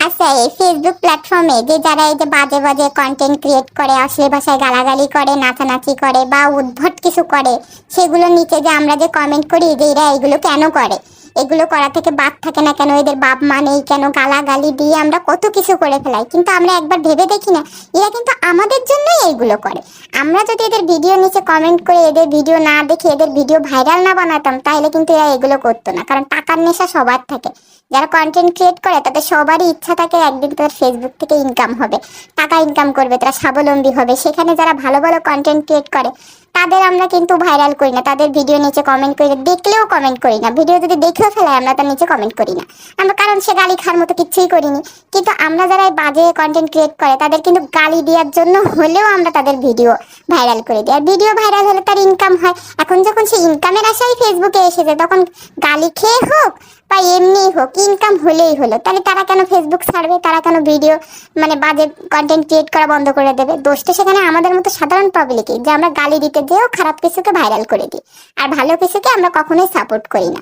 আচ্ছা, এই ফেসবুক প্ল্যাটফর্মে যে যারা এই যে বাজে বাজে কন্টেন্ট ক্রিয়েট করে, অশ্লীল ভাষায় গালাগালি করে, নাচানাচি করে বা উদ্ভট কিছু করে, সেগুলো নিচে যে আমরা যে কমেন্ট করি যে এরা এগুলো কেন করে, এগুলো করা থেকে বাদ থাকে না কেন, এদের বাপ মা নেই কেন, গালাগালি দিয়ে আমরা কত কিছু করে ফেলাই। কিন্তু আমরা একবার ভেবে দেখি না, এরা কিন্তু আমাদের জন্যই এইগুলো করে। আমরা যদি এদের ভিডিও নিচে কমেন্ট করে এদের ভিডিও না দেখে এদের ভিডিও ভাইরাল না বানাতাম, তাহলে কিন্তু এরা এগুলো করতো না। কারণ টাকার নেশা সবার থাকে, যারা কন্টেন্ট ক্রিয়েট করে তাদের সবারই ইচ্ছা থাকে একদিন তাদের ফেসবুক থেকে ইনকাম হবে, টাকা ইনকাম করবে, তারা স্বাবলম্বী হবে। সেখানে যারা ভালো ভালো কন্টেন্ট ক্রিয়েট করে তাদের আমরা কিন্তু ভাইরাল করি না, তাদের ভিডিও নিচে কমেন্ট করি না, দেখলেও কমেন্ট করি না। ভিডিও যদি দেখেও ফেলায় আমরা তার নিচে কমেন্ট করি না আমরা, কারণ সে গালি খাওয়ার মতো কিচ্ছুই করিনি। কিন্তু আমরা যারা এই বাজে কন্টেন্ট ক্রিয়েট করে তাদের কিন্তু গালি দেওয়ার জন্য হলেও আমরা তাদের ভিডিও ভাইরাল করে দিই। আর ভিডিও ভাইরাল হলে তার ইনকাম হয়। এখন যখন সে ইনকামের আশায় ফেসবুকে এসেছে, তখন গালি খেয়ে হোক বা এমনি হোক ইনকাম হলেই হলো। তাহলে তারা কেন ফেসবুক ছাড়বে, তারা কেন ভিডিও মানে বাজে কন্টেন্ট ক্রিয়েট করা বন্ধ করে দেবে? দোষটা সেখানে আমাদের মতো সাধারণ পাবলিকই, যে আমরা গালি দিতে যেও খারাপ কিছুকে ভাইরাল করে দিই, আর ভালো কিছুকে আমরা কখনোই সাপোর্ট করি না।